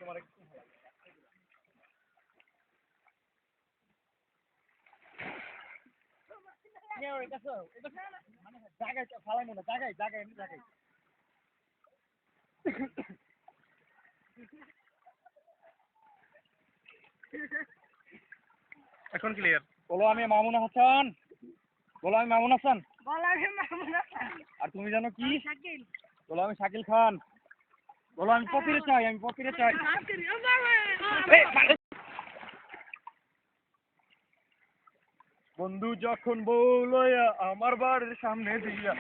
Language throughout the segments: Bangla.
তোমার এখন ক্লিয়ার। বলো আমি মামুন হাসান। বলো আমি মামুন হাসান। আর তুমি জানো কি? বলো আমি শাকিল খান। বলো আমি পপিরে চাই, আমি পপিরে চাই। বন্ধু যখন বউ লইয়া আমার বাড়ির সামনে দিয়া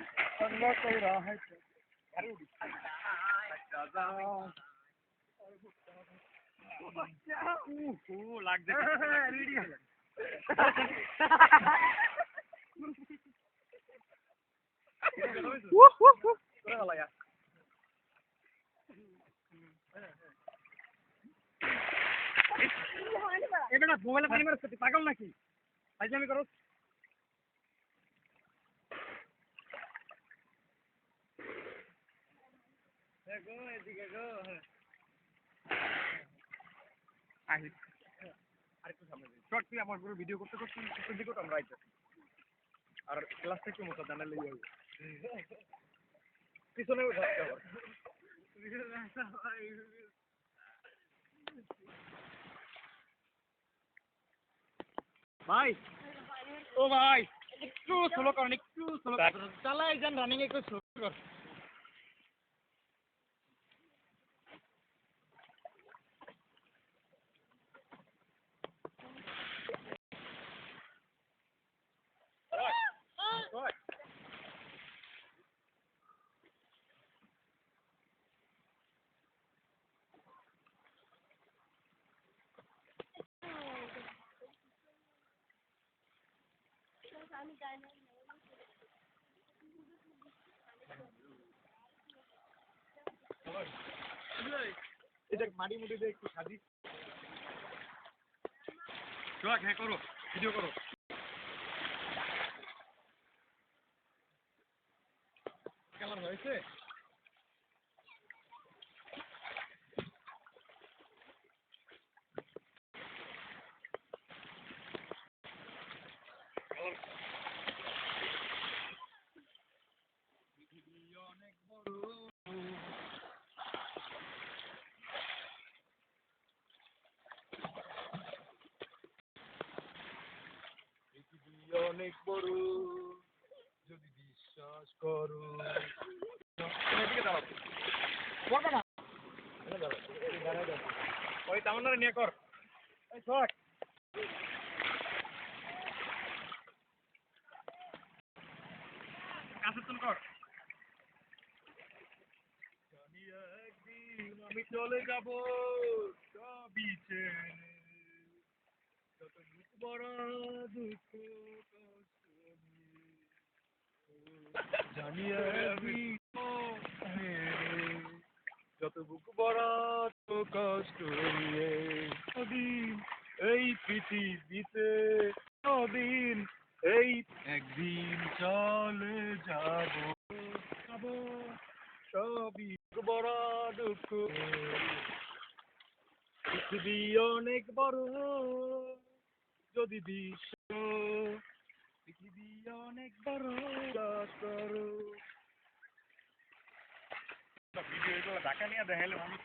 মোবাইলে পানি মারছ পাগল নাকি? ফাইজলামি করো। আরেকটু সামনে শর্ট তুই আমার পুরো ভিডিও করতে করতে পিছন দিকে আমরা আইতে আর ক্লাস থেকে মতো জানালে যাবে পিছনেও থাকতে হবে। ভাই ও ভাই একটু স্লো করেন, একটু স্লো চালাই যান, রানিং একটু স্লো কর। এটা মাটি মুটি দিয়ে একটু সাজি। হ্যাঁ করো, ভিডিও করো। কেমন হয়েছে? অনেক বড় অনেক বড় যদি বিশ্বাস করো। ওই তামান্নারে নিয়ে কর। কাছে কর। একদিন আমি চলে যাব সবই ছেড়ে, যত দুঃখ বড় দুঃখ জানি যত বুক বড় কষ্ট নিয়ে দিন এই পৃথিবীতে দিন এই একদিন চলে যাব সবই বড় দুঃখ। পৃথিবী অনেক বড় যদি বিশ্ব, পৃথিবী অনেক বড় করো। ভিডিও এগুলো ঢাকা নিয়ে দেখাইলে মানুষ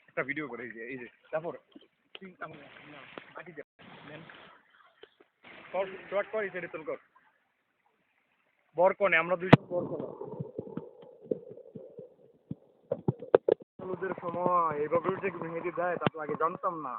একটা ভিডিও করে এই যে তারপর মাটি শর্ট কর ইসে রিতল কর বরকনে আমরা দুইজন বরকনে হলুদের সময় এইভাবে যে মেহেদি দেয় তা তো আগে জানতাম না।